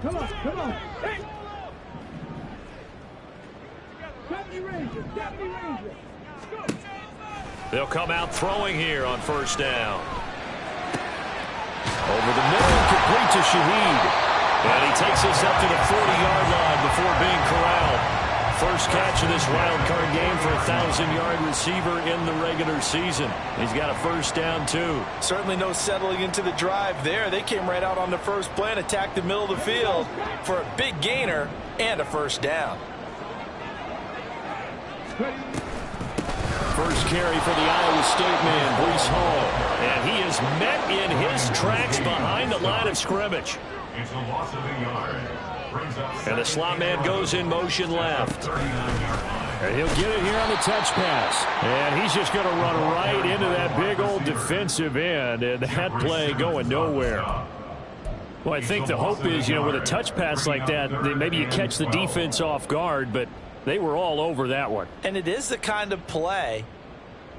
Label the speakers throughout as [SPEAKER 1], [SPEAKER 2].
[SPEAKER 1] Come on, come on. Hey. Deputy Ranger, Deputy Ranger. Go.
[SPEAKER 2] They'll come out throwing here on first down. Over the middle, complete to Shaheed. And he takes us up to the 40-yard line before being corralled. First catch of this wild card game for a 1,000-yard receiver in the regular season. He's got a first down, too.
[SPEAKER 3] Certainly no settling into the drive there. They came right out on the first play and attacked the middle of the field for a big gainer and a first down.
[SPEAKER 2] First carry for the Iowa State man, Breece Hall. And he is met in his tracks behind the line of scrimmage.
[SPEAKER 4] It's a loss of a yard.
[SPEAKER 2] And the slot man goes in motion left. And he'll get it here on the touch pass. And he's just going to run right into that big old defensive end. And that play going nowhere. Well, I think the hope is, with a touch pass like that, maybe you catch the defense off guard, but they were all over that one.
[SPEAKER 3] And it is the kind of play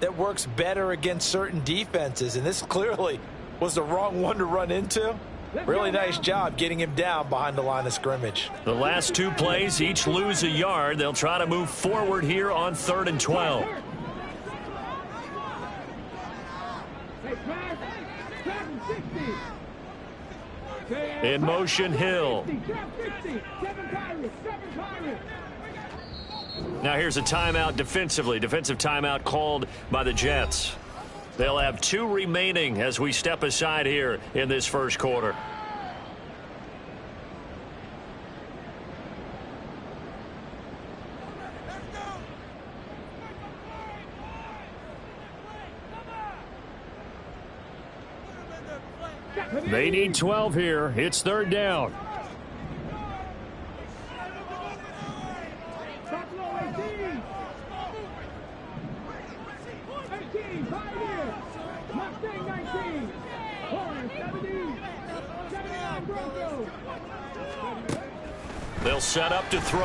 [SPEAKER 3] that works better against certain defenses. And this clearly was the wrong one to run into. Really nice job getting him down behind the line of scrimmage.
[SPEAKER 2] The last two plays each lose a yard. They'll try to move forward here on 3rd and 12. In motion, Hill. Now here's a timeout defensively. Defensive timeout called by the Jets. They'll have 2 remaining as we step aside here in this first quarter. They need 12 here. It's 3rd down. They'll set up to throw.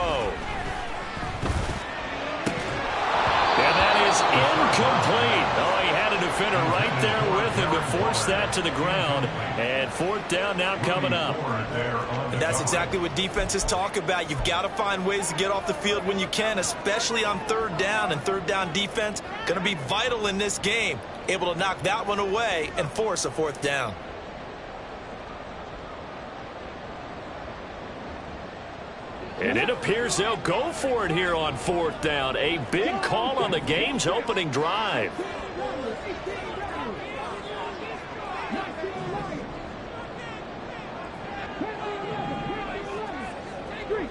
[SPEAKER 2] And that is incomplete. Oh, he had a defender right there with him to force that to the ground. And 4th down now coming up.
[SPEAKER 3] And that's exactly what defenses talk about. You've got to find ways to get off the field when you can, especially on 3rd down. And 3rd down defense going to be vital in this game. Able to knock that one away and force a 4th down.
[SPEAKER 2] And it appears they'll go for it here on 4th down. A big call on the game's opening drive.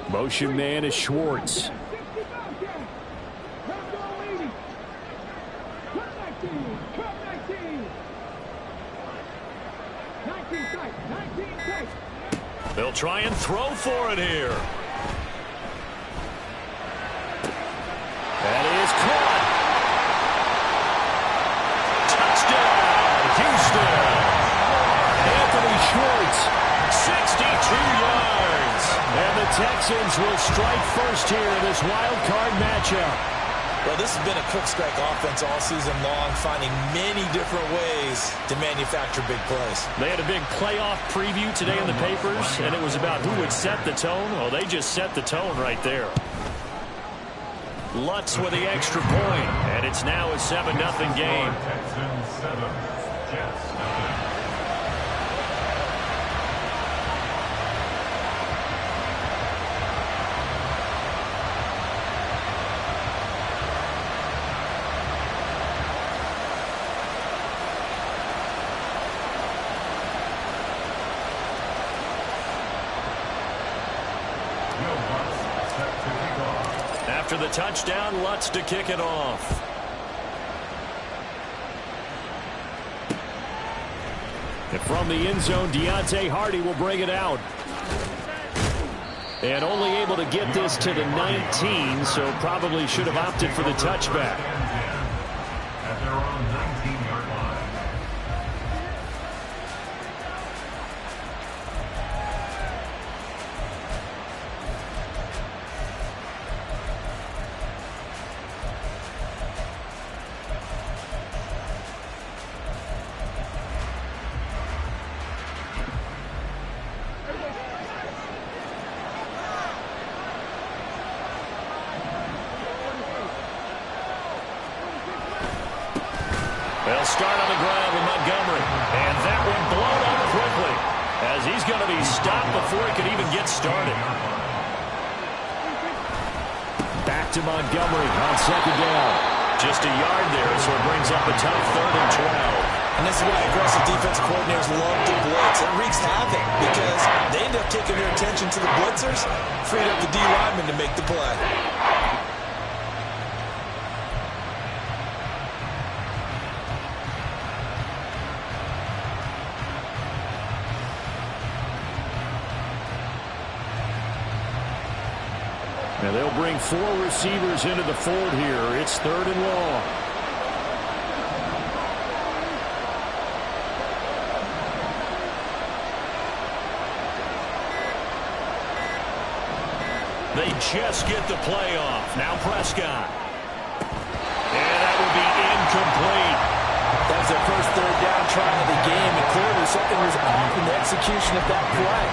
[SPEAKER 2] Motion man is Schwartz. They'll try and throw for it here. That is caught. Touchdown, Houston. Anthony Schwartz, 62 yards. And the Texans will strike first here in this wild card matchup.
[SPEAKER 3] Well, this has been a quick strike offense all season long, finding many different ways to manufacture big plays.
[SPEAKER 2] They had a big playoff preview today in the papers, and it was about who would set the tone. Well, they just set the tone right there. Lutz with the extra point, and it's now a 7-0 game.
[SPEAKER 4] Texans 7, Jets 7.
[SPEAKER 2] After the touchdown, Lutz to kick it off. And from the end zone, Deontay Hardy will bring it out. And only able to get this to the 19, so probably should have opted for the touchback.
[SPEAKER 4] At their own 19-yard line.
[SPEAKER 2] They'll start on the ground with Montgomery. And that one blown up quickly as he's going to be stopped before he can even get started. Back to Montgomery on second down. Just a yard there, so it brings up a tough 3rd and 12.
[SPEAKER 3] And this is why aggressive defensive coordinators love to blitz. It wreaks havoc because they end up taking their attention to the blitzers, freed up the D lineman to make the play.
[SPEAKER 2] Now they'll bring 4 receivers into the fold here. It's 3rd and long. They just get the play off. Now Prescott. And that will be incomplete.
[SPEAKER 3] That was their first 3rd down try of the game, and clearly something was off in the execution of that play.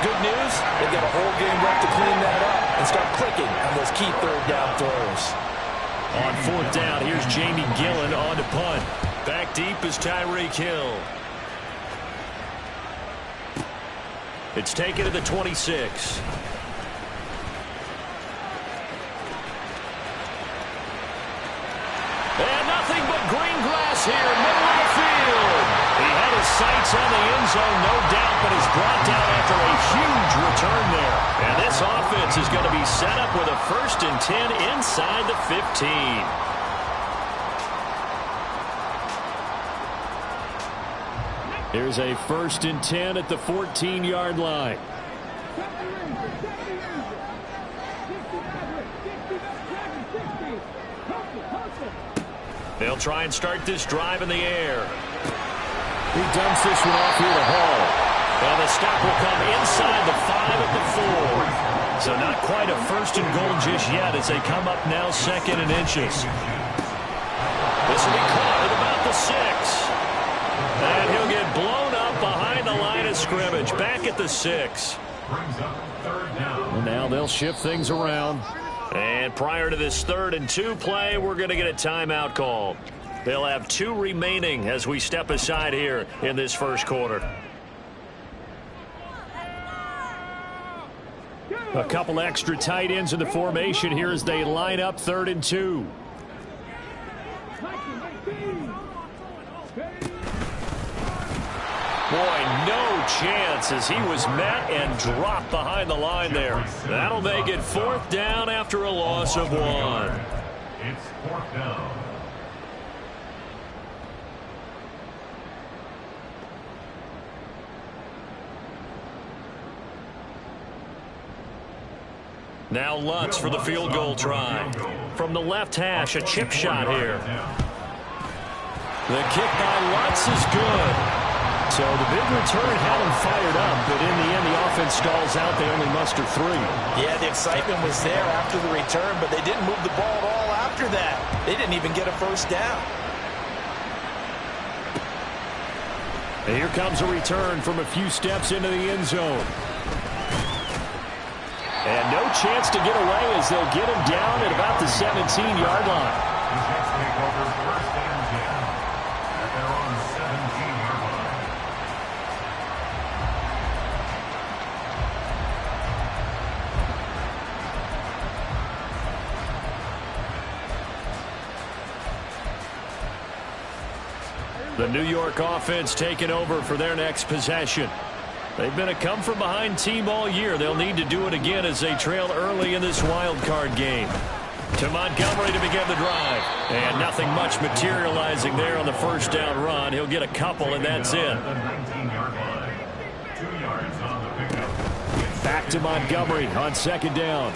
[SPEAKER 3] Good news, they've got a whole game left to clean that up and start clicking on those key 3rd down throws.
[SPEAKER 2] On 4th down, here's Jamie Gillen on to punt. Back deep is Tyreek Hill. It's taken to the 26. And nothing but green grass here, middle of the field. He had his sights on the end zone, no doubt, but is brought down after a huge return there. And this offense is going to be set up with a 1st and 10 inside the 15. Here's a 1st and 10 at the 14-yard line. They'll try and start this drive in the air. He dumps this one off here to Hall. And the stop will come inside the 5 at the 4. So not quite a 1st and goal just yet as they come up now 2nd and inches. This will be caught at about the 6. And he'll get blown up behind the line of scrimmage. Back at the 6. And now they'll shift things around. And prior to this 3rd and 2 play, we're going to get a timeout call. They'll have 2 remaining as we step aside here in this 1st quarter. A couple extra tight ends in the formation here as they line up 3rd and 2. Boy, no chance as he was met and dropped behind the line there. That'll make it 4th down after a loss of 1.
[SPEAKER 4] It's 4th down.
[SPEAKER 2] Now Lutz for the field goal try. From the left hash, a chip shot here. The kick by Lutz is good. So the big return had him fired up, but in the end, the offense stalls out. They only muster 3.
[SPEAKER 3] Yeah, the excitement was there after the return, but they didn't move the ball at all after that. They didn't even get a 1st down.
[SPEAKER 2] And here comes a return from a few steps into the end zone. And no chance to get away as they'll get him down at about the 17-yard line.
[SPEAKER 4] The Jets take over 1st and 10 at their own 17-yard line.
[SPEAKER 2] The New York offense taking over for their next possession. They've been a come-from-behind team all year. They'll need to do it again as they trail early in this wild card game. To Montgomery to begin the drive. And nothing much materializing there on the 1st down run. He'll get a couple, and that's it. Back to Montgomery on 2nd down.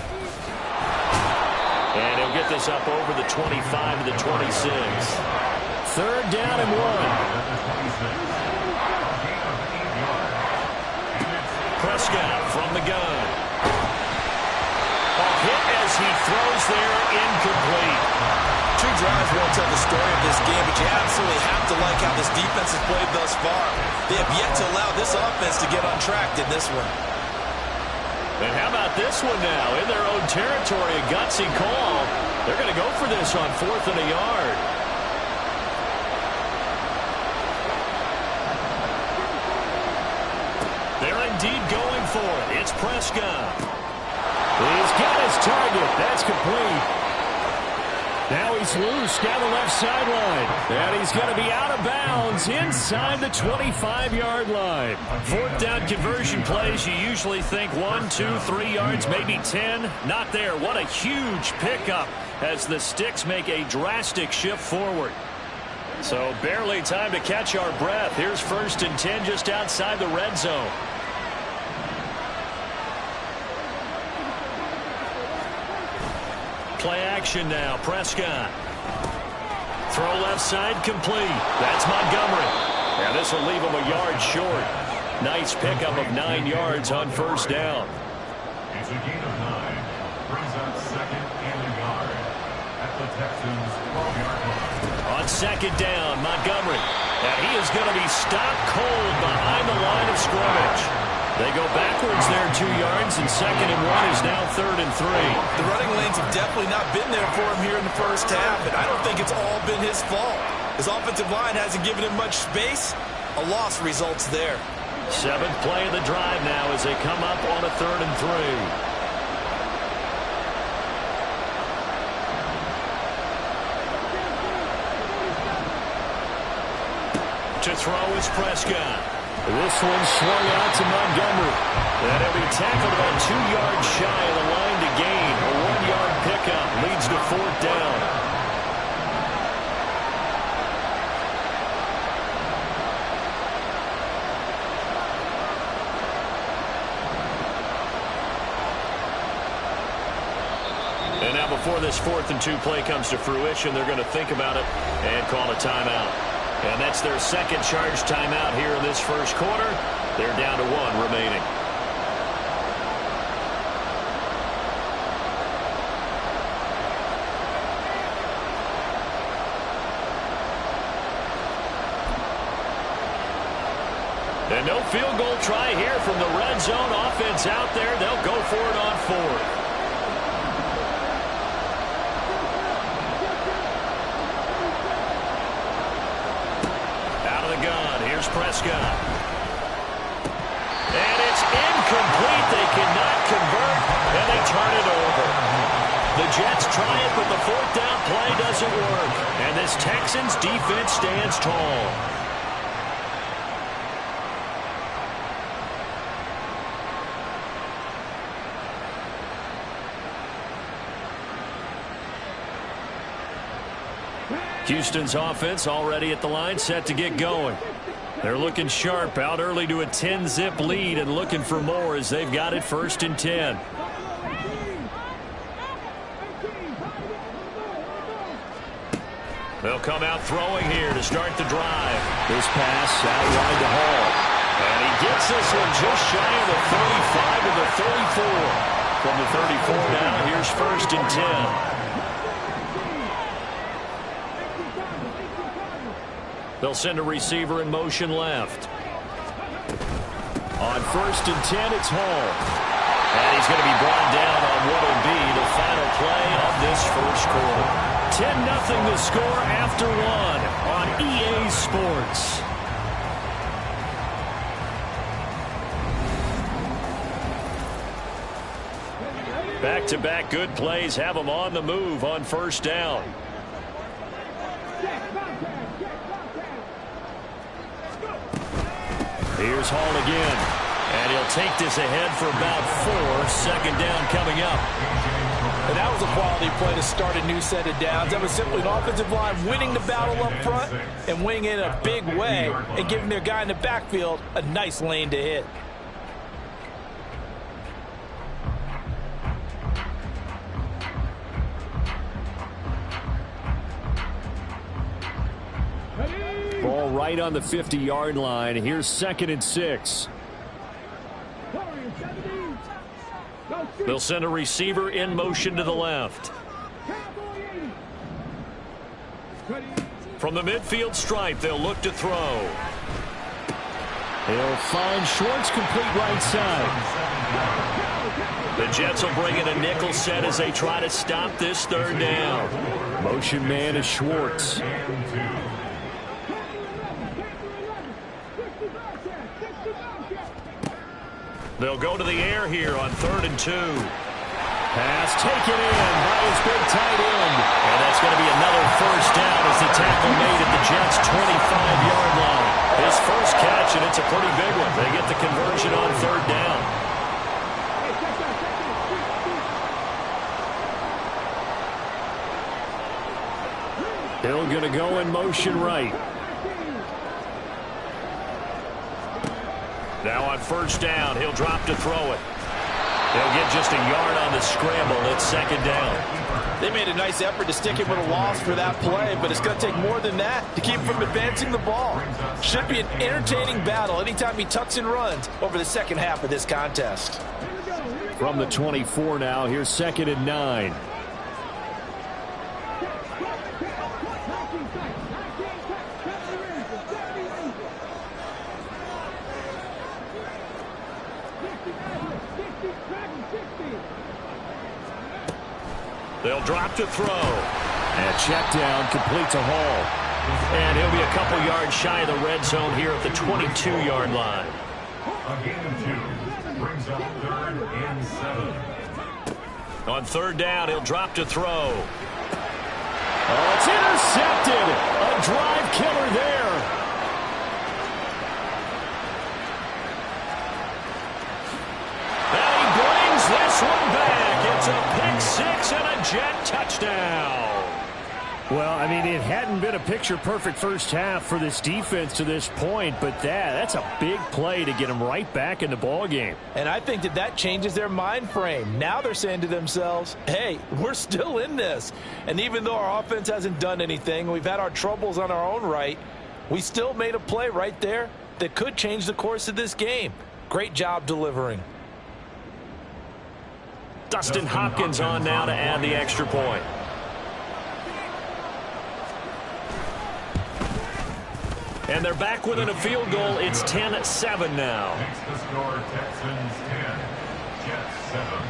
[SPEAKER 2] And he'll get this up over the 25 to the 26. 3rd down and 1. Prescott from the gun. A hit as he throws there, incomplete.
[SPEAKER 3] 2 drives won't tell the story of this game, but you absolutely have to like how this defense has played thus far. They have yet to allow this offense to get on track in this one.
[SPEAKER 2] And how about this one now? In their own territory, a gutsy call. They're going to go for this on 4th and a yard. indeed going for it. It's Prescott. He's got his target. That's complete. Now he's loose down the left sideline. And he's going to be out of bounds inside the 25-yard line. Fourth down conversion plays, you usually think 1, 2, 3 yards, maybe 10. Not there. What a huge pickup as the sticks make a drastic shift forward. So barely time to catch our breath. Here's 1st and 10 just outside the red zone. Play action now. Prescott. Throw left side complete. That's Montgomery. And this will leave him a yard short. Nice pickup of 9 yards on 1st down.
[SPEAKER 4] It's a gain of 9. Brings up 2nd and a yard at the Texans' 12-yard line.
[SPEAKER 2] On 2nd down, Montgomery. And he is going to be stopped cold behind the line of scrimmage. They go backwards there 2 yards, and 2nd and 1 is now 3rd and 3.
[SPEAKER 3] The running lanes have definitely not been there for him here in the first half, and I don't think it's all been his fault. His offensive line hasn't given him much space. A loss results there.
[SPEAKER 2] 7th play of the drive now as they come up on a 3rd and 3. To throw is Prescott. This one swung out to Montgomery. And he'll be tackled about 2 yards shy of the line to gain. A 1-yard pickup leads to 4th down. And now before this 4th and 2 play comes to fruition, they're going to think about it and call a timeout. And that's their 2nd charge timeout here in this first quarter. They're down to 1 remaining. And no field goal try here from the red zone. Offense out there. They'll go for it on 4th. Here's Prescott. And it's incomplete. They cannot convert, and they turn it over. The Jets try it, but the 4th down play doesn't work. And this Texans defense stands tall. Houston's offense already at the line, set to get going. They're looking sharp, out early to a 10-zip lead and looking for more as they've got it 1st and 10. They'll come out throwing here to start the drive. This pass out wide to Hall. And he gets this one just shy of the 35 to the 34. From the 34 now, here's 1st and 10. They'll send a receiver in motion left. On 1st and 10, it's Hall. And he's going to be brought down on what will be the final play of this first quarter. 10-0 the score after 1 on EA Sports. Back-to-back good plays have them on the move on 1st down. Here's Hall again. And he'll take this ahead for about 4. 2nd down coming up.
[SPEAKER 3] And that was a quality play to start a new set of downs. That was simply an offensive line winning the battle up front and winning it in a big way and giving their guy in the backfield a nice lane to hit.
[SPEAKER 2] Ball right on the 50-yard line. Here's 2nd and 6. They'll send a receiver in motion to the left. From the midfield stripe, they'll look to throw. He'll find Schwartz complete right side. The Jets will bring in a nickel set as they try to stop this 3rd down. Motion man is Schwartz. They'll go to the air here on 3rd and 2. Pass taken in by his big tight end. And that's going to be another first down as the tackle made at the Jets' 25-yard line. His first catch, and it's a pretty big one. They get the conversion on 3rd down. Hill going to go in motion right. Now on first down, he'll drop to throw it. They'll get just a yard on the scramble. It's 2nd down.
[SPEAKER 3] They made a nice effort to stick him with a loss for that play, but it's going to take more than that to keep him from advancing the ball. Should be an entertaining battle anytime he tucks and runs over the second half of this contest.
[SPEAKER 2] From the 24 now, here's 2nd and 9. They'll drop to throw. And check down, complete to Hall. And he'll be a couple yards shy of the red zone here at the 22-yard line.
[SPEAKER 4] A gain of 2 brings up 3rd and 7.
[SPEAKER 2] On 3rd down, he'll drop to throw. Oh, it's intercepted. A drive killer there. And he brings this one back. It's a pick 6 and a Jet touchdown. Well, I mean, it hadn't been a picture-perfect first half for this defense to this point, but that's a big play to get them right back in the ballgame.
[SPEAKER 3] And I think that changes their mind frame. Now they're saying to themselves, hey, we're still in this. And even though our offense hasn't done anything, we've had our troubles on our own right, we still made a play right there that could change the course of this game. Great job delivering.
[SPEAKER 2] Dustin Hopkins on now to add the extra point. And they're back within a field goal. It's 10-7 now.
[SPEAKER 4] Makes the score Texans 10, Jets 7.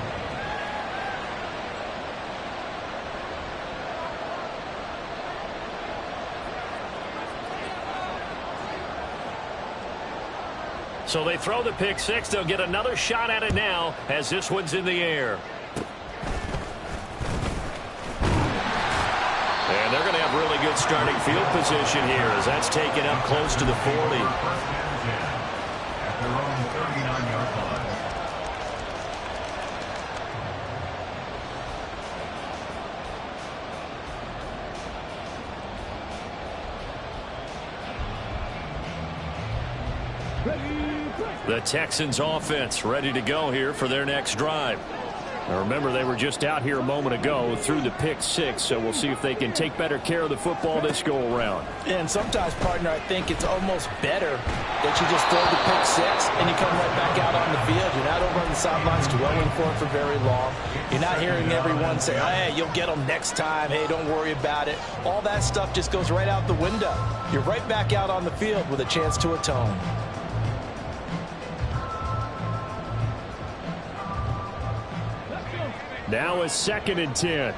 [SPEAKER 2] So they throw the pick 6. They'll get another shot at it now as this one's in the air. And they're going to have really good starting field position here as that's taken up close to the 40.
[SPEAKER 4] First and 10 at their own 39-yard line.
[SPEAKER 2] The Texans offense ready to go here for their next drive. Now remember, they were just out here a moment ago through the pick 6, so we'll see if they can take better care of the football this go around.
[SPEAKER 3] And sometimes, partner, I think it's almost better that you just throw the pick 6 and you come right back out on the field. You're not over on the sidelines dwelling for it for very long. You're not hearing everyone say, hey, you'll get them next time. Hey, don't worry about it. All that stuff just goes right out the window. You're right back out on the field with a chance to atone.
[SPEAKER 2] Now a 2nd and 10.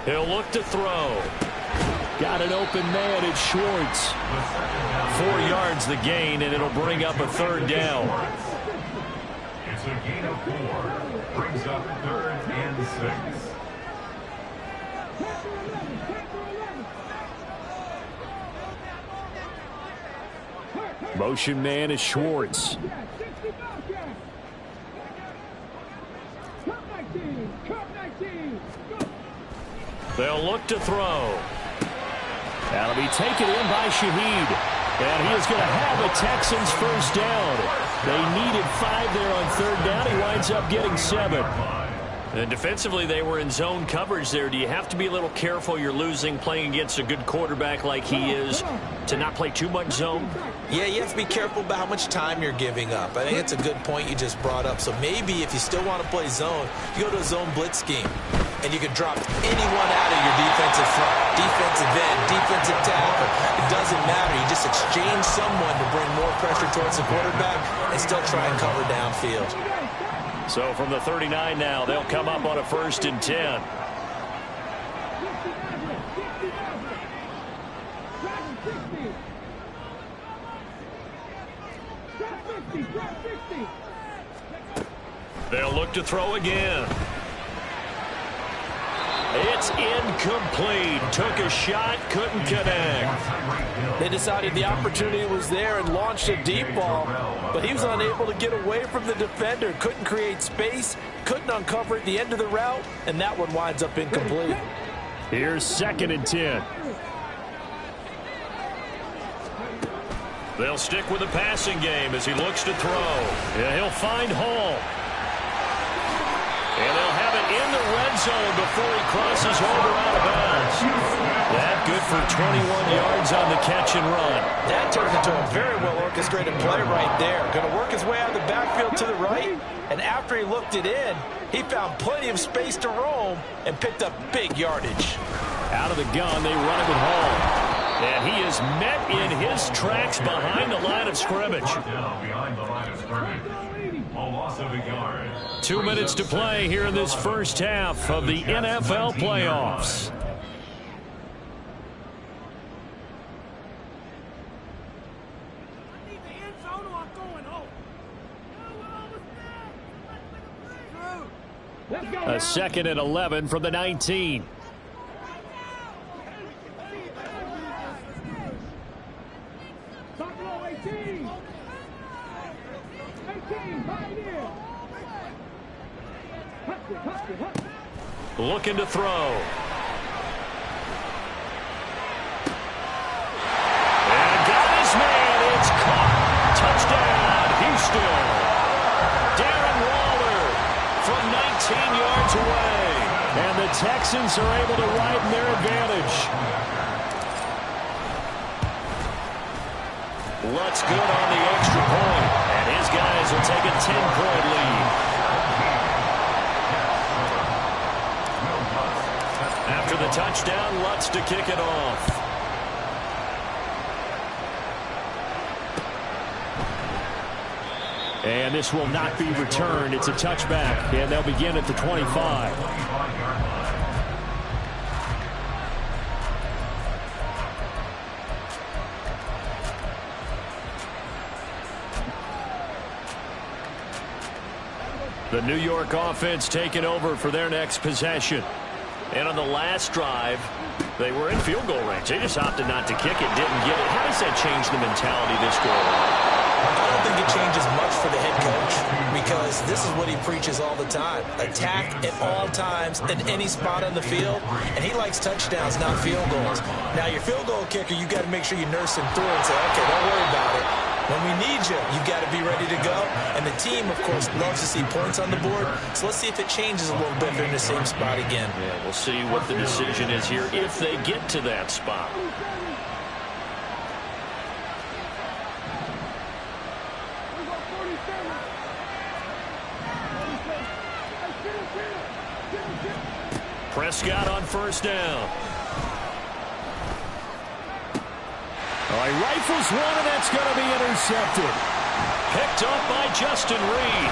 [SPEAKER 2] He'll look to throw. Got an open man at Schwartz. 4 yards the gain, and it'll bring up a 3rd down.
[SPEAKER 4] It's a gain of 4. Brings up 3rd and 6.
[SPEAKER 2] Motion man is Schwartz. They'll look to throw. That'll be taken in by Shaheed. And he is going to have a Texans first down. They needed 5 there on 3rd down. He winds up getting 7. And defensively, they were in zone coverage there. Do you have to be a little careful? You're losing playing against a good quarterback like he is to not play too much zone?
[SPEAKER 3] Yeah, you have to be careful about how much time you're giving up. I think it's a good point you just brought up. So maybe if you still want to play zone, you go to a zone blitz scheme. And you can drop anyone out of your defensive front, defensive end, defensive tackle. It doesn't matter. You just exchange someone to bring more pressure towards the quarterback and still try and cover downfield.
[SPEAKER 2] So from the 39 now, they'll come up on a 1st and 10. They'll look to throw again. It's incomplete. Took a shot, couldn't connect.
[SPEAKER 3] They decided the opportunity was there and launched a deep ball, but he was unable to get away from the defender. Couldn't create space, couldn't uncover at the end of the route, and that one winds up incomplete.
[SPEAKER 2] Here's 2nd and 10. They'll stick with the passing game as he looks to throw. Yeah, he'll find Hall. And they'll have it in the red zone before he crosses over out of bounds. That good for 21 yards on the catch and run.
[SPEAKER 3] That turned into a very well-orchestrated play right there. Going to work his way out of the backfield to the right, and after he looked it in, he found plenty of space to roam and picked up big yardage.
[SPEAKER 2] Out of the gun, they run it with Hall. And he is met in his tracks behind the line of scrimmage.
[SPEAKER 4] Behind the line of scrimmage. A loss of a yard.
[SPEAKER 2] 2 minutes to play here in this first half of the NFL playoffs. A 2nd and 11 from the 19. Looking to throw. And got his man. It's caught. Touchdown, Houston. Darren Waller from 19 yards away. And the Texans are able to widen their advantage. Lutz good on the extra point. And his guys will take a 10-point lead. After the touchdown, Lutz to kick it off. And this will not be returned. It's a touchback, and they'll begin at the 25. The New York offense taking over for their next possession. And on the last drive, they were in field goal range. They just opted not to kick it, didn't get it. How does that change the mentality this go around?
[SPEAKER 3] I don't think it changes much for the head coach because this is what he preaches all the time. Attack at all times in any spot on the field, and he likes touchdowns, not field goals. Now, your field goal kicker, you got to make sure you nurse him through and say, okay, don't worry about it. When we need you, you got to be ready to go. And the team, of course, loves to see points on the board. So let's see if it changes a little bit if they're in the same spot again.
[SPEAKER 2] Yeah, we'll see what the decision is here if they get to that spot. Prescott on 1st down. He rifles one, and that's going to be intercepted. Picked up by Justin Reed.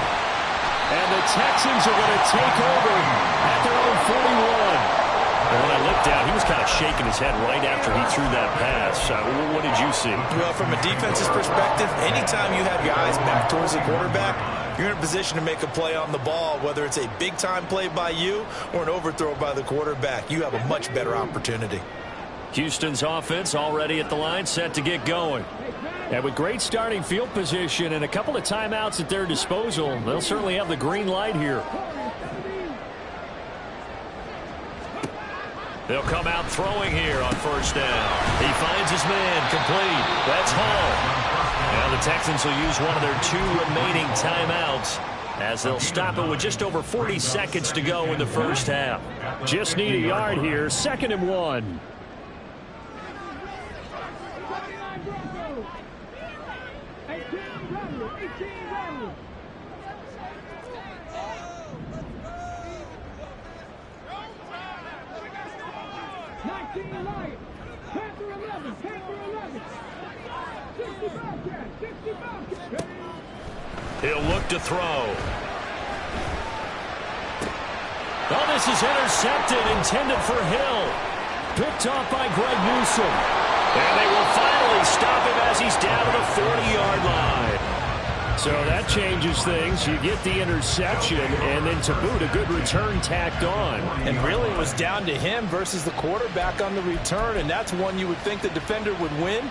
[SPEAKER 2] And the Texans are going to take over at their own 41. And when I looked down, he was kind of shaking his head right after he threw that pass. What did you see?
[SPEAKER 3] Well, from a defense's perspective, anytime you have your eyes back towards the quarterback, you're in a position to make a play on the ball, whether it's a big-time play by you or an overthrow by the quarterback. You have a much better opportunity.
[SPEAKER 2] Houston's offense already at the line, set to get going. And with great starting field position and a couple of timeouts at their disposal, they'll certainly have the green light here. They'll come out throwing here on 1st down. He finds his man, complete. That's Hall. Now the Texans will use one of their 2 remaining timeouts as they'll stop it with just over 40 seconds to go in the first half. Just need a yard here, 2nd and 1. He'll look to throw. Oh, this is intercepted, intended for Hill. Picked off by Greg Newsome. And they will finally stop him as he's down to the 40-yard line. So that changes things. You get the interception, and then to boot, a good return tacked on.
[SPEAKER 3] And really it was down to him versus the quarterback on the return, and that's one you would think the defender would win.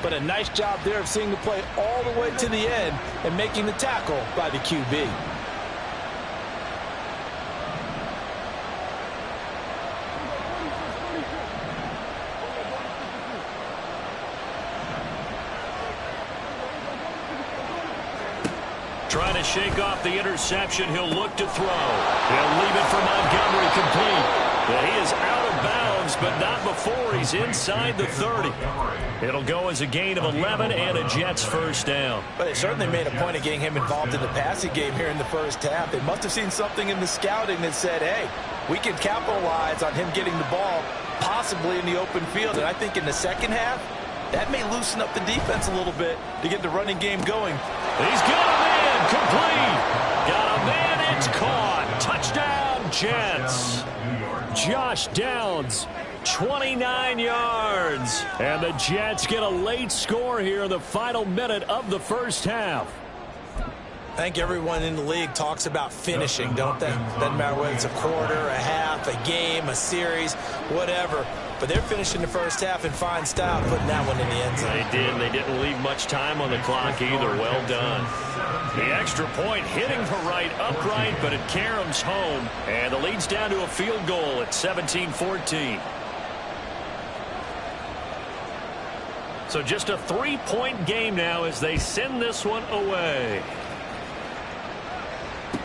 [SPEAKER 3] But a nice job there of seeing the play all the way to the end and making the tackle by the QB.
[SPEAKER 2] Trying to shake off the interception. He'll look to throw. He'll leave it for Montgomery complete. Well, he is out of bounds, but not before he's inside the 30. It'll go as a gain of 11 and a Jets first down.
[SPEAKER 3] But they certainly made a point of getting him involved in the passing game here in the first half. They must have seen something in the scouting that said, hey, we can capitalize on him getting the ball possibly in the open field. And I think in the second half, that may loosen up the defense a little bit to get the running game going.
[SPEAKER 2] He's got a man, complete. Got a man, it's caught. Touchdown, Jets. Josh Downs, 29 yards. And the Jets get a late score here in the final minute of the first half.
[SPEAKER 3] I think everyone in the league talks about finishing, don't they? Doesn't matter whether it's a quarter, a half, a game, a series, whatever. But they're finishing the first half in fine style, putting that one in the end zone.
[SPEAKER 2] They did. They didn't leave much time on the clock either. Well done. The extra point hitting the right upright, but it caroms home. And the lead's down to a field goal at 17-14. So just a 3-point game now as they send this one away.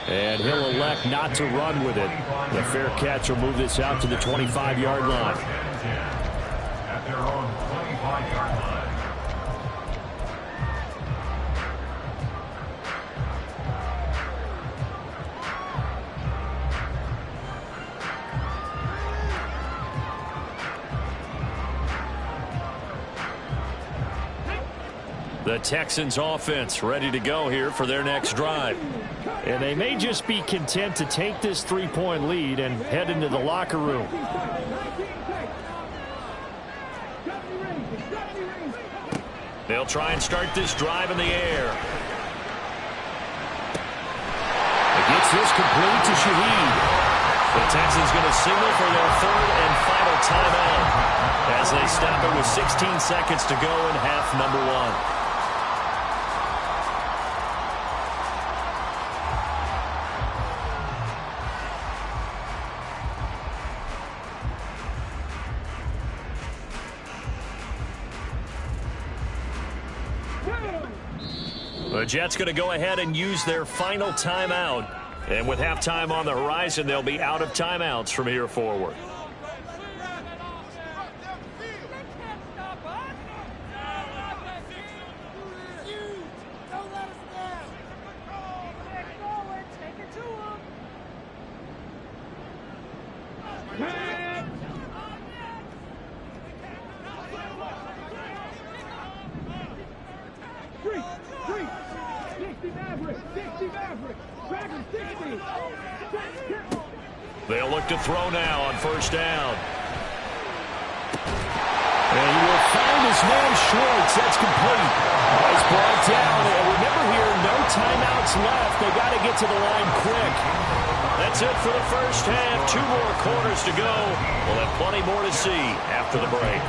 [SPEAKER 2] And he'll elect not to run with it. The fair catch will move this out to the 25-yard line.
[SPEAKER 4] At their own 25-yard line.
[SPEAKER 2] The Texans offense ready to go here for their next drive. And they may just be content to take this 3-point lead and head into the locker room. They'll try and start this drive in the air. It gets this complete to Shaheed. The Texans going to signal for their third and final timeout as they stop it with 16 seconds to go in half number one. The Jets going to go ahead and use their final timeout. And with halftime on the horizon, they'll be out of timeouts from here forward. They'll look to throw now on first down. And he will find his man Schwartz. That's complete. It's brought down. And remember here, no timeouts left. They got to get to the line quick. That's it for the first half. 2 more quarters to go. We'll have plenty more to see after the break.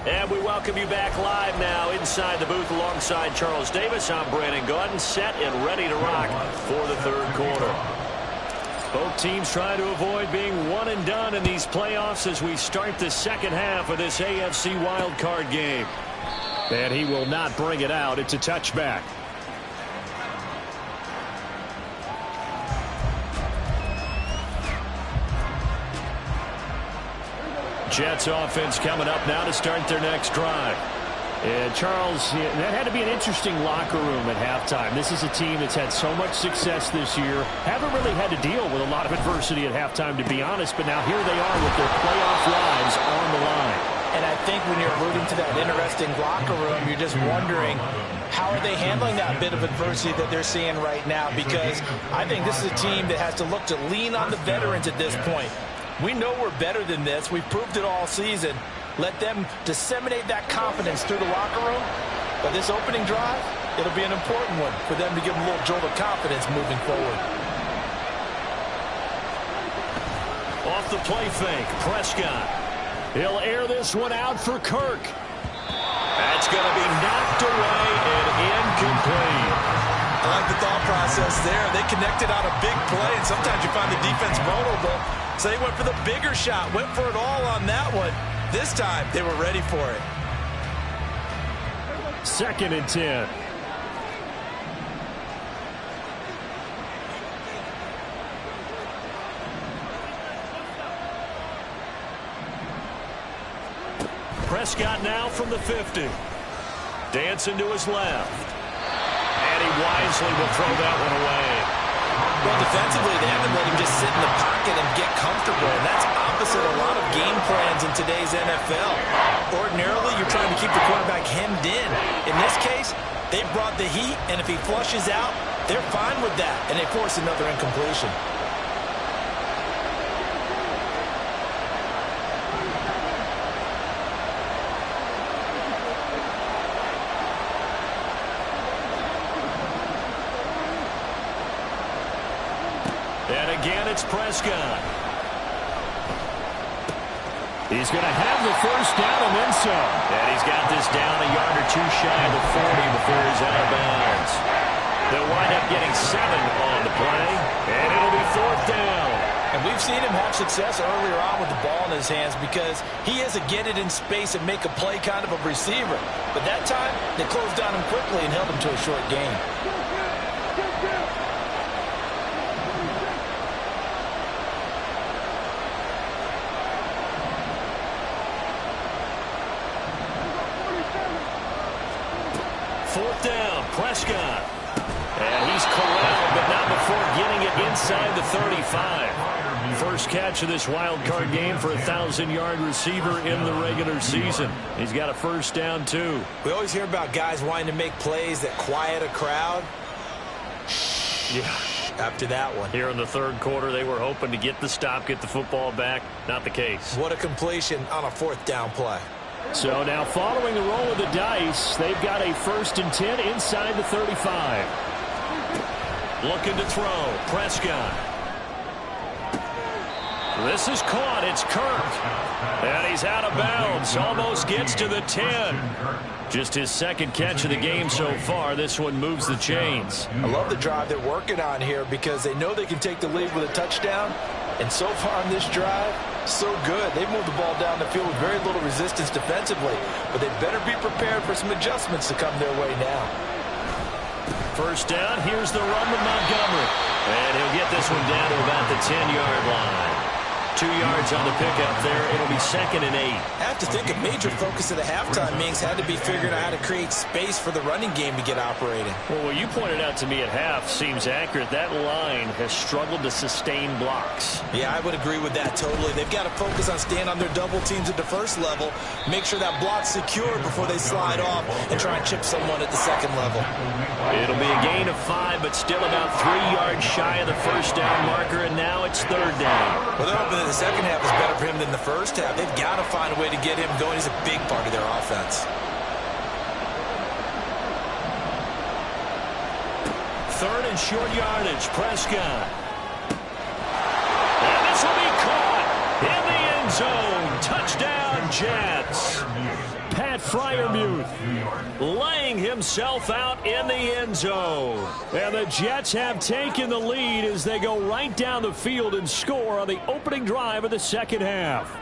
[SPEAKER 2] And we welcome you back live now inside the booth alongside Charles Davis. I'm Brandon Gaudin, set and ready to rock for the third quarter. Both teams trying to avoid being one and done in these playoffs as we start the second half of this AFC wildcard game. And he will not bring it out. It's a touchback. Jets offense coming up now to start their next drive. And Charles, that had to be an interesting locker room at halftime. This is a team that's had so much success this year. Haven't really had to deal with a lot of adversity at halftime, to be honest. But now here they are with their playoff lives on the line.
[SPEAKER 5] And I think when you're alluding to that interesting locker room, you're just wondering, how are they handling that bit of adversity that they're seeing right now? Because I think this is a team that has to look to lean on the veterans at this point. We know we're better than this. We've proved it all season. Let them disseminate that confidence through the locker room. But this opening drive, it'll be an important one for them to give them a little jolt of confidence moving forward.
[SPEAKER 2] Off the play fake, Prescott. He'll air this one out for Kirk. That's going to be knocked away and incomplete.
[SPEAKER 3] I like the thought process there. They connected on a big play, and sometimes you find the defense vulnerable. So they went for the bigger shot, went for it all on that one. This time, they were ready for it.
[SPEAKER 2] 2nd and 10. Prescott now from the 50. Dancing to his left. And he wisely will throw that one away.
[SPEAKER 3] Well, defensively, they haven't let him just sit in the pocket and get comfortable, and that's opposite a lot of game plans in today's NFL. Ordinarily, you're trying to keep the quarterback hemmed in. In this case, they brought the heat, and if he flushes out, they're fine with that, and they force another incompletion.
[SPEAKER 2] And again, it's Prescott. He's going to have the first down and then some. And he's got this down a yard or two shy of the 40 before he's out of bounds. They'll wind up getting 7 on the play, and it'll be 4th down.
[SPEAKER 5] And we've seen him have success earlier on with the ball in his hands because he is a get it in space and make a play kind of a receiver. But that time, they closed on him quickly and held him to a short gain.
[SPEAKER 2] Prescott. And he's corralled, but not before getting it inside the 35. First catch of this wild card game for a 1,000-yard receiver in the regular season. He's got a first down, too.
[SPEAKER 3] We always hear about guys wanting to make plays that quiet a crowd.
[SPEAKER 2] Yeah.
[SPEAKER 3] After that one.
[SPEAKER 2] Here in the 3rd quarter, they were hoping to get the stop, get the football back. Not the case.
[SPEAKER 3] What a completion on a 4th down play.
[SPEAKER 2] So now following the roll of the dice, they've got a 1st and 10 inside the 35. Looking to throw. Prescott. This is caught. It's Kirk. And he's out of bounds. Almost gets to the 10. Just his 2nd catch of the game so far. This one moves the chains.
[SPEAKER 3] I love the drive they're working on here because they know they can take the lead with a touchdown. And so far on this drive, so good. They've moved the ball down the field with very little resistance defensively. But they better be prepared for some adjustments to come their way now.
[SPEAKER 2] First down, here's the run with Montgomery. And he'll get this one down to about the 10-yard line. 2 yards on the pickup there. It'll be 2nd and 8.
[SPEAKER 3] I have to think a major focus of the halftime meetings had to be figuring out how to create space for the running game to get operating.
[SPEAKER 2] Well, what you pointed out to me at half seems accurate. That line has struggled to sustain blocks.
[SPEAKER 3] Yeah, I would agree with that totally. They've got to focus on staying on their double teams at the first level, make sure that block's secure before they slide off and try and chip someone at the 2nd level.
[SPEAKER 2] It'll be a gain of 5, but still about 3 yards shy of the first down marker, and now it's 3rd down.
[SPEAKER 3] Well, they're hoping that the 2nd half is better for him than the 1st half. They've got to find a way to get him going. He's a big part of their offense.
[SPEAKER 2] 3rd and short yardage, Prescott. And this will be caught in the end zone. Touchdown, Jets. Pat Freiermuth laying himself out in the end zone. And the Jets have taken the lead as they go right down the field and score on the opening drive of the 2nd half.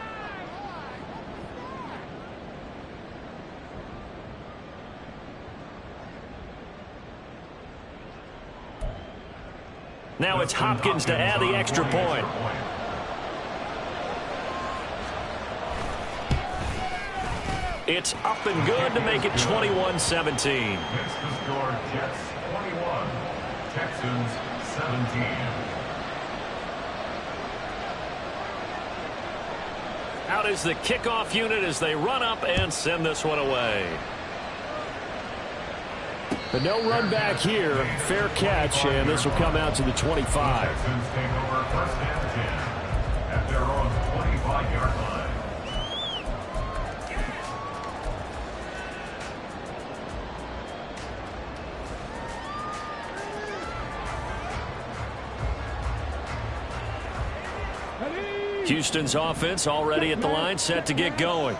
[SPEAKER 2] Now it's Hopkins to add the extra point. It's up and good to make it 21-17.
[SPEAKER 4] Next to score, Jets 21, Texans 17.
[SPEAKER 2] Out is the kickoff unit as they run up and send this one away. But no run back here. Fair catch, and this will come out to the 25.
[SPEAKER 4] Texans take over first and 10 at their own 25-yard line.
[SPEAKER 2] Houston's offense already at the line, set to get going.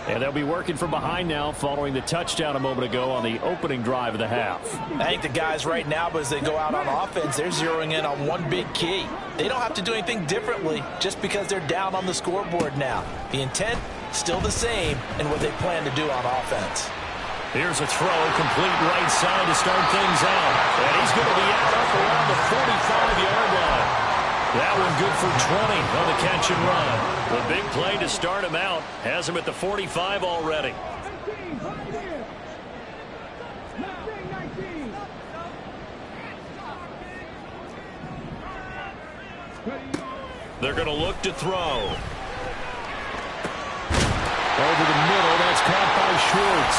[SPEAKER 2] And they'll be working from behind now following the touchdown a moment ago on the opening drive of the half.
[SPEAKER 5] I think the guys right now, as they go out on offense, they're zeroing in on one big key. They don't have to do anything differently just because they're down on the scoreboard now. The intent, still the same in what they plan to do on offense.
[SPEAKER 2] Here's a throw, complete right side to start things out. And he's going to be out up around the 45-yard line. That one good for 20 on the catch and run. The big play to start him out has him at the 45 already.
[SPEAKER 1] 19, right there. 19.
[SPEAKER 2] They're going to look to throw. Over the middle, that's caught by Schwartz.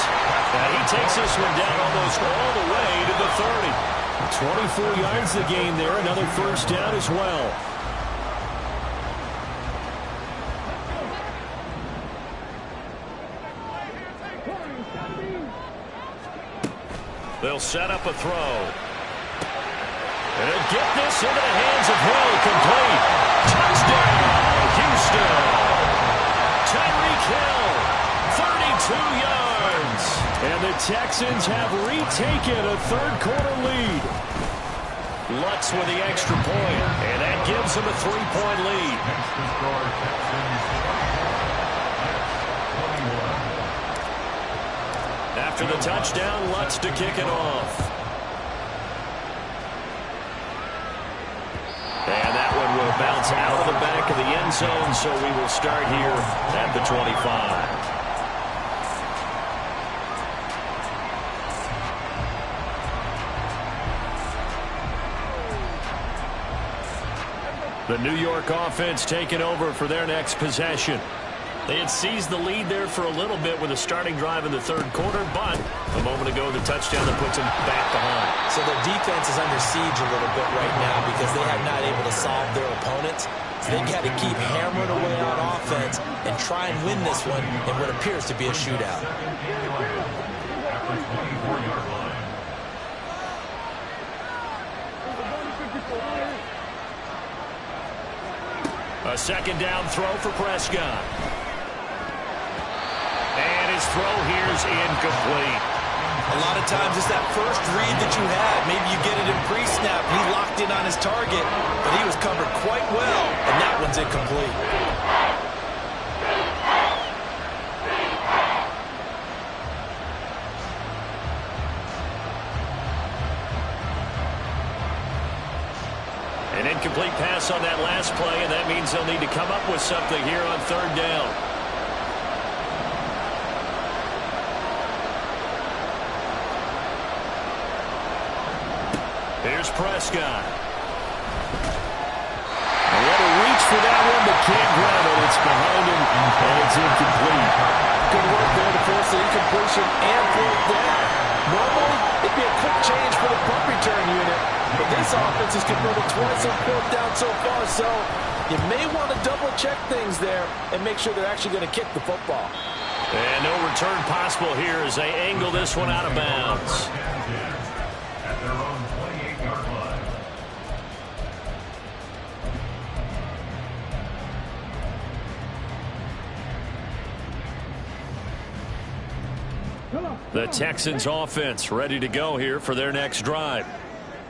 [SPEAKER 2] And he takes this one down almost all the way to the 30. 24 yards the game there, another first down as well. They'll set up a throw. And he'll get this into the hands of Hill, complete. Touchdown, Houston. Tyreek Hill, 32 yards. And the Texans have retaken a third-quarter lead. Lutz with the extra point, and that gives them a 3-point lead.
[SPEAKER 4] Next to score, Texans 21.
[SPEAKER 2] After the touchdown, Lutz to kick it off. And that one will bounce out of the back of the end zone, so we will start here at the 25. The New York offense taking over for their next possession. They had seized the lead there for a little bit with a starting drive in the third quarter, but a moment ago the touchdown that puts them back behind.
[SPEAKER 5] So their defense is under siege a little bit right now because they have not able to solve their opponents. So they got to keep hammering away on offense and try and win this one in what appears to be a shootout.
[SPEAKER 4] At the 24-yard line.
[SPEAKER 2] A second down throw for Prescott. And his throw here is incomplete.
[SPEAKER 3] A lot of times it's that first read that you had. Maybe you get it in pre-snap. He locked in on his target, but he was covered quite well, and that one's incomplete.
[SPEAKER 2] An incomplete pass on that last play, and that means they'll need to come up with something here on third down. Here's Prescott. A little reach for that one, but can't grab it. It's behind him, and it's incomplete.
[SPEAKER 5] Good work there to force the incompletion and fourth down. Normally, it'd be a quick change for the punt return unit, but this offense has converted twice on fourth down so far, so you may want to double-check things there and make sure they're actually going to kick the football.
[SPEAKER 2] And no return possible here as they angle this one out of bounds.
[SPEAKER 4] At their own 28-yard line.
[SPEAKER 2] The Texans offense ready to go here for their next drive.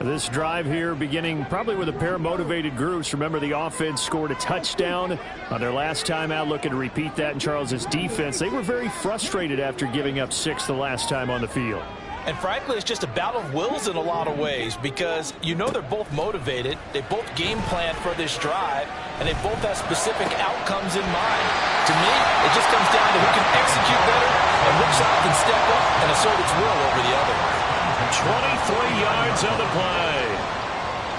[SPEAKER 2] This drive here beginning probably with a pair of motivated groups. Remember, the offense scored a touchdown on their last time out, looking to repeat that in Charles's defense. They were very frustrated after giving up 6 the last time on the field.
[SPEAKER 5] And frankly, it's just a battle of wills in a lot of ways because you know they're both motivated, they both game plan for this drive, and they both have specific outcomes in mind. To me, it just comes down to who can execute better and which side can step up and assert its will over the other.
[SPEAKER 2] 23 yards on the play.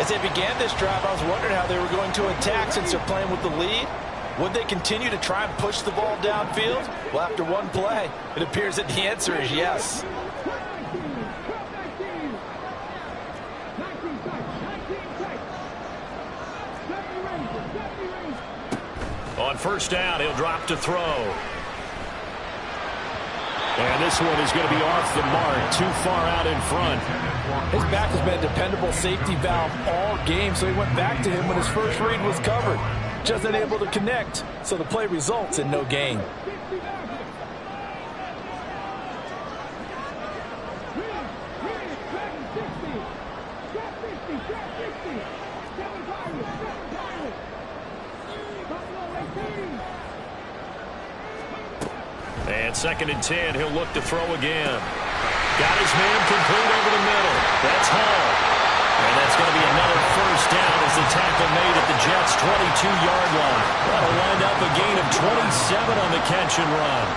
[SPEAKER 5] As they began this drive, I was wondering how they were going to attack since they're playing with the lead. Would they continue to try and push the ball downfield? Well, after one play, it appears that the answer is yes.
[SPEAKER 2] On first down, he'll drop to throw. And this one is going to be off the mark, too far out in front.
[SPEAKER 5] His back has been a dependable safety valve all game, so he went back to him when his first read was covered. Just unable to connect, so the play results in no gain.
[SPEAKER 2] And 2nd and 10, he'll look to throw again. Got his man complete over the middle. That's Hall. And that's going to be another first down as the tackle made at the Jets' 22-yard line. That'll wind up a gain of 27 on the catch and run.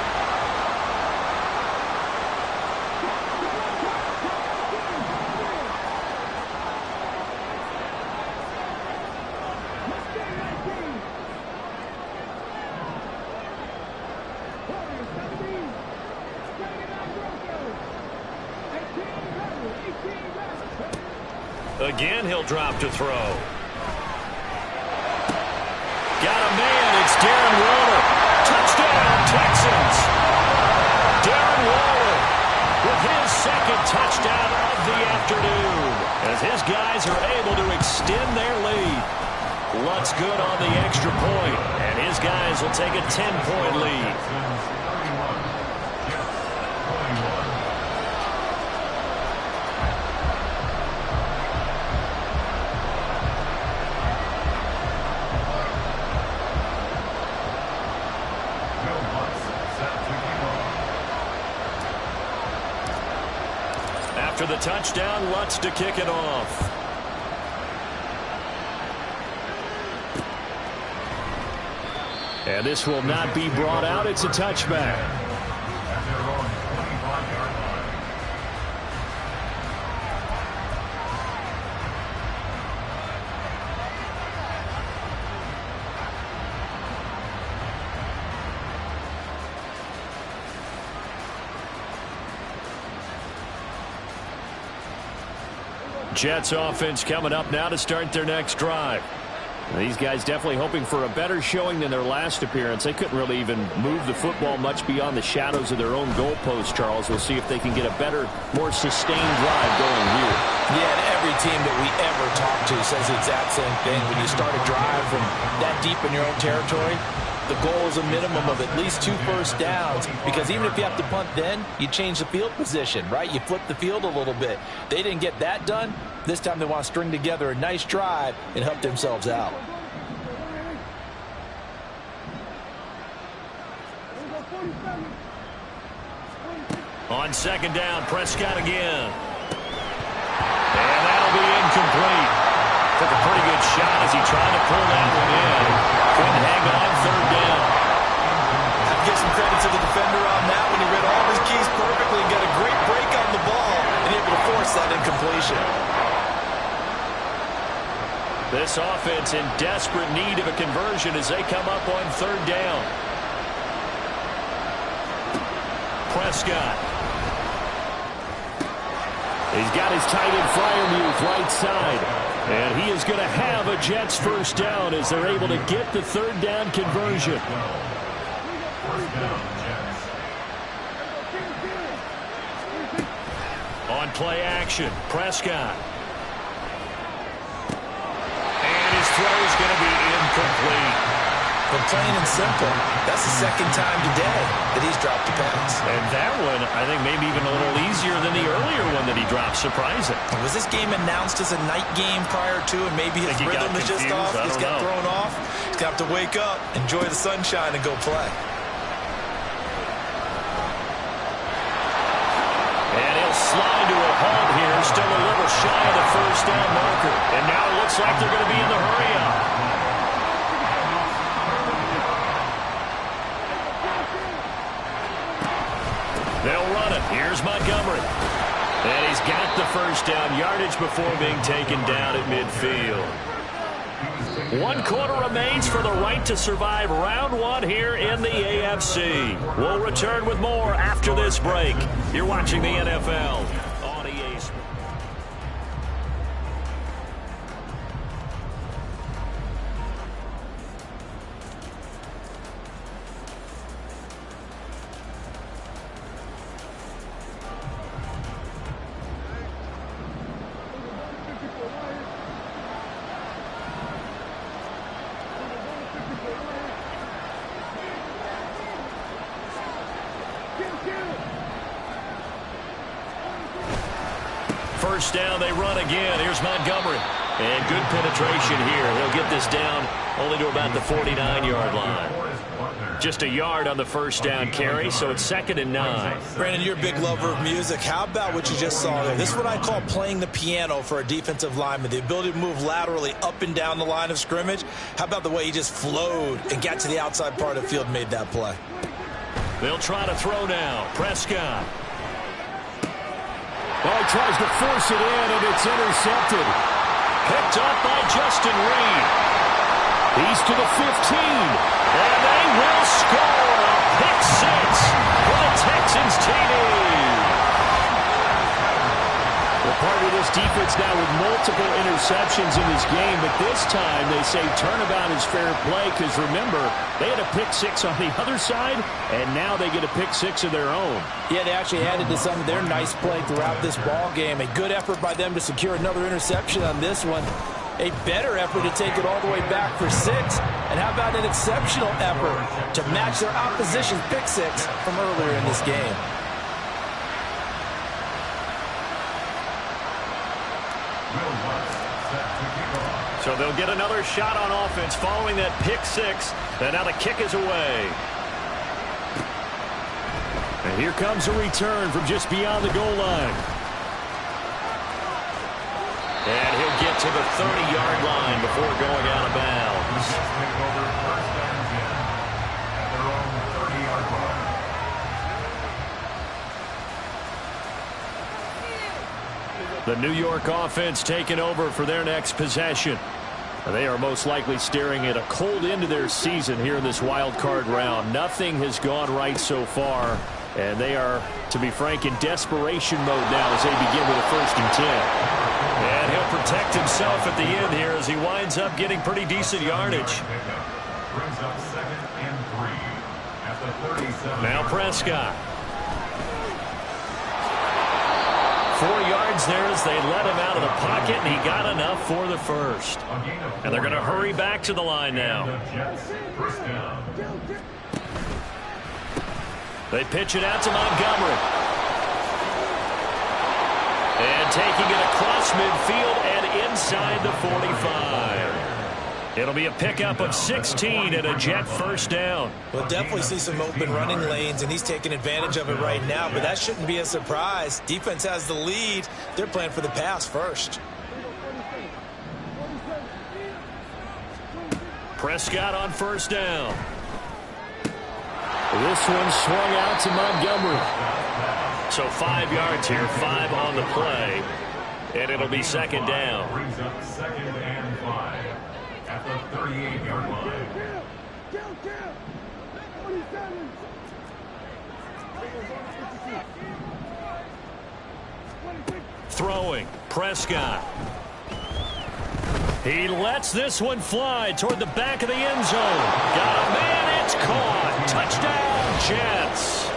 [SPEAKER 2] Again, he'll drop to throw. Got a man. It's Darren Waller. Touchdown, Texans. Darren Waller with his 2nd touchdown of the afternoon as his guys are able to extend their lead. Lutz good on the extra point, and his guys will take a 10-point lead. After the touchdown, Lutz to kick it off. And this will not be brought out. It's a touchback. Jets offense coming up now to start their next drive. These guys definitely hoping for a better showing than their last appearance. They couldn't really even move the football much beyond the shadows of their own goalpost, Charles. We'll see if they can get a better, more sustained drive going here.
[SPEAKER 5] Yeah, and every team that we ever talk to says the exact same thing. When you start a drive from that deep in your own territory, the goal is a minimum of at least 2 first downs, because even if you have to punt then, you change the field position, right? You flip the field a little bit. They didn't get that done. This time they want to string together a nice drive and help themselves out.
[SPEAKER 2] On 2nd down, Prescott again. And that'll be incomplete. Took a pretty good shot as he tried to pull that one in. Couldn't hang on 3rd down.
[SPEAKER 3] I'd give some credit to the defender on that when he read all of his keys perfectly and got a great break on the ball and able to force that incompletion.
[SPEAKER 2] This offense in desperate need of a conversion as they come up on 3rd down. Prescott. He's got his tight end Freiermuth right side. And he is going to have a Jets first down as they're able to get the 3rd down conversion. On play action, Prescott. And his throw is going to be incomplete.
[SPEAKER 3] But plain and simple, that's the 2nd time today that he's dropped a pass.
[SPEAKER 2] And that one, I think, maybe even a little easier than the earlier one that he dropped. Surprising.
[SPEAKER 3] Was this game announced as a night game prior to, and maybe his rhythm is just off? He's got thrown off. He's got to wake up, enjoy the sunshine, and go play.
[SPEAKER 2] And he'll slide to a halt here. Still a little shy of the first down marker. And now it looks like they're going to be in the hurry-up. They'll run it. Here's Montgomery. And he's got the first down yardage before being taken down at midfield. 1 quarter remains for the right to survive round 1 here in the AFC. We'll return with more after this break. You're watching the NFL on EA Sports. First down, they run again. Here's Montgomery. And good penetration here. He'll get this down only to about the 49-yard line. Just a yard on the first down carry, so it's 2nd and 9.
[SPEAKER 3] Brandon, you're a big lover of music. How about what you just saw there? This is what I call playing the piano for a defensive lineman. The ability to move laterally up and down the line of scrimmage. How about the way he just flowed and got to the outside part of the field and made that play?
[SPEAKER 2] They'll try to throw now. Prescott. Well, he tries to force it in, and it's intercepted. Picked up by Justin Reed. He's to the 15. And they will score a pick 6 for the Texans TD. Well, part of this defense now with multiple interceptions in this game, but this time they say turnabout is fair play because, remember, they had a pick 6 on the other side, and now they get a pick 6 of their own.
[SPEAKER 5] Yeah, they actually added to some of their nice play throughout this ball game. A good effort by them to secure another interception on this one. A better effort to take it all the way back for 6. And how about an exceptional effort to match their opposition's pick 6 from earlier in this game?
[SPEAKER 2] So they'll get another shot on offense following that pick 6. And now the kick is away. And here comes a return from just beyond the goal line. And he'll get to the 30-yard line before going out of bounds. The New York offense taking over for their next possession. They are most likely staring at a cold end to their season here in this wild card round. Nothing has gone right so far, and they are, to be frank, in desperation mode now as they begin with a 1st and 10. And he'll protect himself at the end here as he winds up getting pretty decent yardage. Now Prescott. 4 yards there as they let him out of the pocket, and he got enough for the first. And they're going to hurry back to the line now. They pitch it out to Montgomery. And taking it across midfield and inside the 45. It'll be a pickup of 16 and a Jet first down.
[SPEAKER 3] We'll definitely see some open running lanes, and he's taking advantage of it right now, but that shouldn't be a surprise. Defense has the lead. They're playing for the pass first.
[SPEAKER 2] Prescott on first down. This one swung out to Montgomery. So 5 yards here, 5 on the play, and it'll be 2nd down.
[SPEAKER 4] Brings up 2nd and 5 at the 38-yard line.
[SPEAKER 2] Throwing, Prescott. He lets this one fly toward the back of the end zone. Got a man, it's caught. Touchdown, Jets.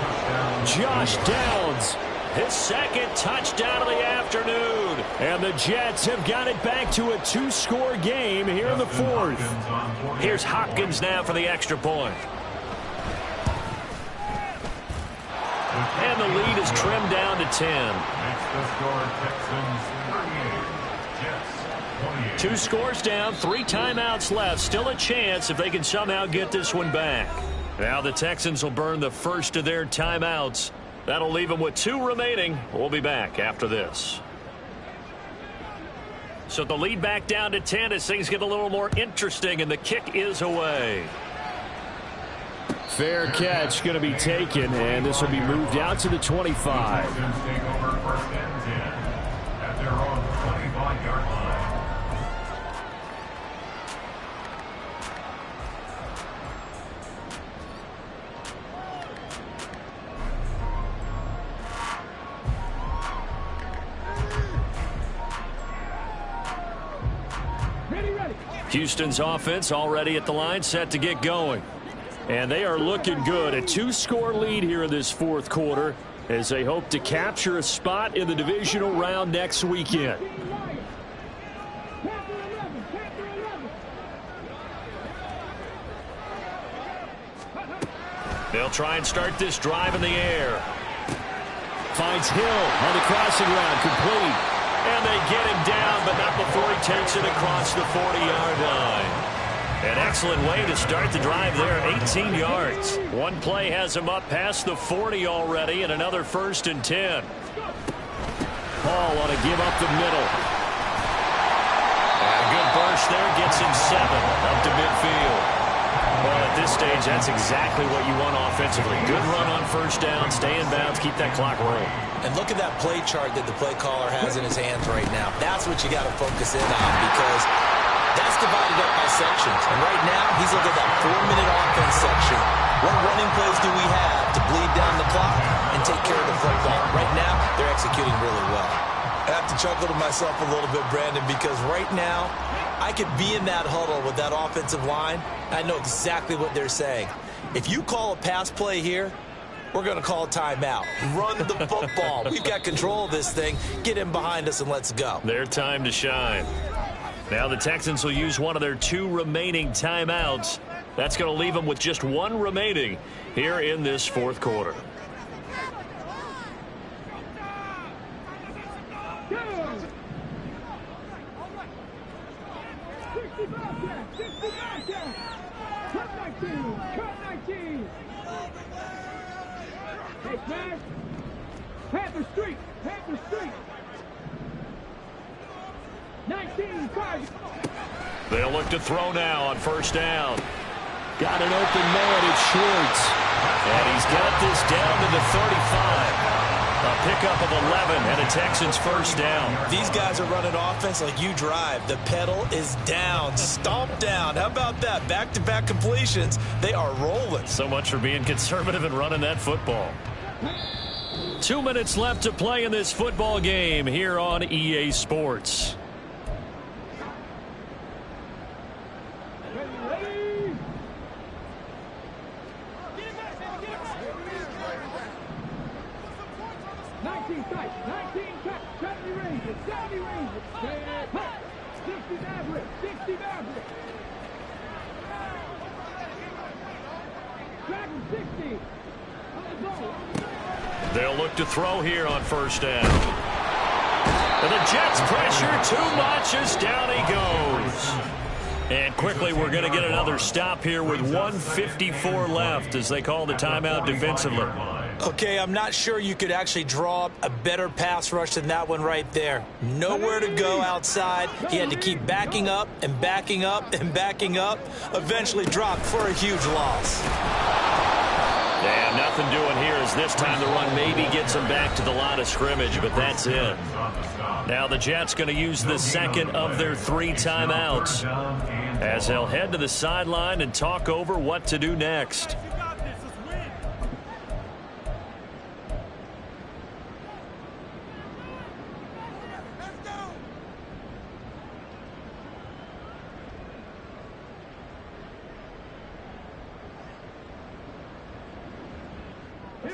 [SPEAKER 2] Josh Downs, his 2nd touchdown of the afternoon. And the Jets have got it back to a 2-score game here in the 4th. Here's Hopkins now for the extra point. And the lead is trimmed down to 10.
[SPEAKER 4] Makes the score Texans 38, Jets 28.
[SPEAKER 2] 2 scores down, 3 timeouts left. Still a chance if they can somehow get this one back. Now the Texans will burn the first of their timeouts That'll leave them with 2 remaining. We'll be back after this. So the lead back down to 10 as things get a little more interesting, and the kick is away. Fair catch going to be taken, and this will be moved out to the 25.
[SPEAKER 4] Take over 1st and 10 at their own 25-yard line.
[SPEAKER 2] Houston's offense already at the line, set to get going. And they are looking good. A 2-score lead here in this 4th quarter as they hope to capture a spot in the divisional round next weekend. They'll try and start this drive in the air. Finds Hill on the crossing route, complete. And they get him down, but not before he takes it across the 40-yard line. An excellent way to start the drive there, 18 yards. One play has him up past the 40 already, and another 1st and 10. Paul on a give up the middle. And a good burst there, gets him 7 up to midfield. Well, at this stage, that's exactly what you want offensively. Good run on 1st down, stay in bounds, keep that clock rolling.
[SPEAKER 5] And look at that play chart that the play caller has in his hands right now. That's what you got to focus in on, because that's divided up by sections. And right now, he's looking at that 4-minute offense section. What running plays do we have to bleed down the clock and take care of the football? Right now, they're executing really well. I have to chuckle to myself a little bit, Brandon, because right now, I could be in that huddle with that offensive line. I know exactly what they're saying. If you call a pass play here, we're going to call a timeout. Run the football. We've got control of this thing. Get him behind us and let's go.
[SPEAKER 2] Their time to shine. Now the Texans will use one of their 2 remaining timeouts. That's going to leave them with just 1 remaining here in this 4th quarter.
[SPEAKER 1] Panther Street. 19, 5.
[SPEAKER 2] They'll look to throw now on 1st down. Got an open man, it's Schwartz. And he's got this down to the 35. A pickup of 11 and a Texans 1st down.
[SPEAKER 5] These guys are running offense like you drive. The pedal is down, stomp down. How about that? Back-to-back completions. They are rolling.
[SPEAKER 2] So much for being conservative and running that football. 2 minutes left to play in this football game here on EA Sports. They'll look to throw here on 1st down. And the Jets pressure too much as down he goes. And quickly we're going to get another stop here with 1:54 left as they call the timeout defensively.
[SPEAKER 5] Okay, I'm not sure you could actually draw up a better pass rush than that one right there. Nowhere to go outside. He had to keep backing up and backing up and backing up. Eventually dropped for a huge loss.
[SPEAKER 2] And nothing doing here as this time the run maybe gets him back to the line of scrimmage, but that's it. Now the Jets going to use the 2nd of their 3 timeouts as they'll head to the sideline and talk over what to do next.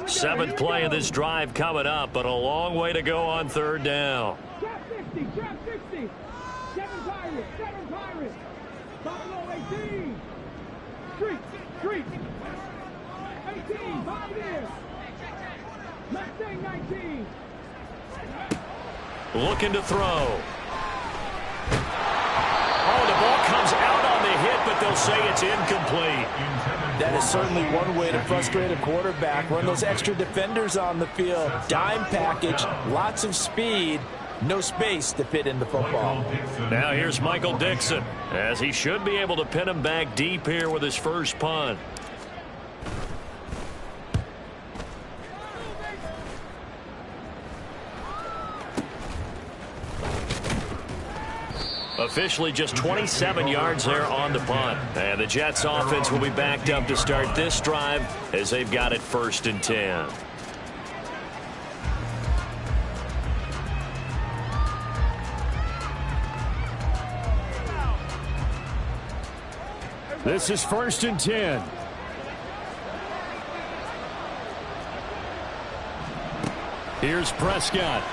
[SPEAKER 2] Seventh play of this drive coming up, but a long way to go on 3rd down.
[SPEAKER 1] Trap 60, trap 60. 7 Pirates. Buffalo 18. Street. 18, Pioneers. Mustang 19.
[SPEAKER 2] Looking to throw. Oh, the ball comes out on the hit, but they'll say it's incomplete.
[SPEAKER 5] That is certainly one way to frustrate a quarterback. Run those extra defenders on the field. Dime package, lots of speed, no space to fit in the football.
[SPEAKER 2] Now here's Michael Dixon, as he should be able to pin him back deep here with his first punt. Officially just 27 yards there on the punt. And the Jets offense will be backed up to start this drive as they've got it 1st and 10. This is 1st and 10. Here's Prescott.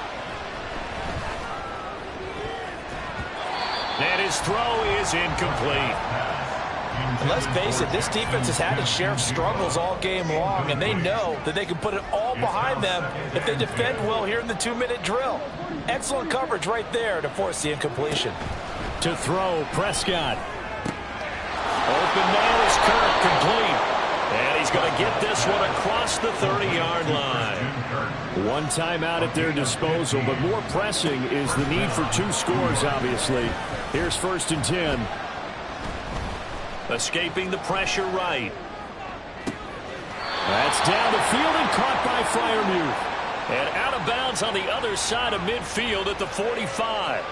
[SPEAKER 2] And his throw is incomplete.
[SPEAKER 5] And let's face it, this defense has had its share of struggles all game long, and they know that they can put it all behind them if they defend well here in the 2-minute drill. Excellent coverage right there to force the incompletion.
[SPEAKER 2] To throw, Prescott. Open man is Kirk, complete. And he's going to get this one across the 30-yard line. One timeout at their disposal, but more pressing is the need for 2 scores, obviously. Here's 1st and 10. Escaping the pressure right. That's down the field and caught by Freiermuth. And out of bounds on the other side of midfield at the 45.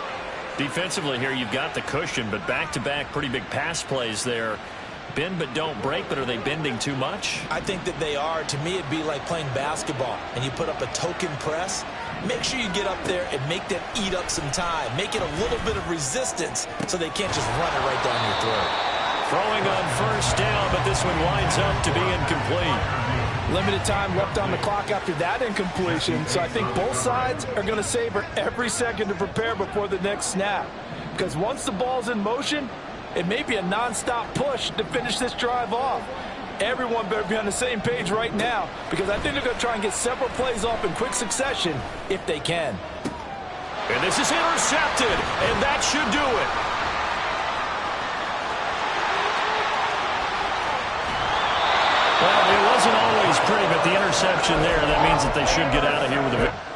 [SPEAKER 2] Defensively here, you've got the cushion, but back-to-back pretty big pass plays there. Bend but don't break, but are they bending too much?
[SPEAKER 5] I think that they are. To me, it'd be like playing basketball, and you put up a token press. Make sure you get up there and make them eat up some time. Make it a little bit of resistance so they can't just run it right down your throat.
[SPEAKER 2] Throwing on 1st down, but this one winds up to be incomplete.
[SPEAKER 5] Limited time left on the clock after that incompletion, so I think both sides are going to savor every second to prepare before the next snap. Because once the ball's in motion, it may be a non-stop push to finish this drive off. Everyone better be on the same page right now, because I think they're going to try and get several plays off in quick succession if they can.
[SPEAKER 2] And this is intercepted, and that should do it. Well, it wasn't always pretty, but the interception there, that means that they should get out of here with a victory.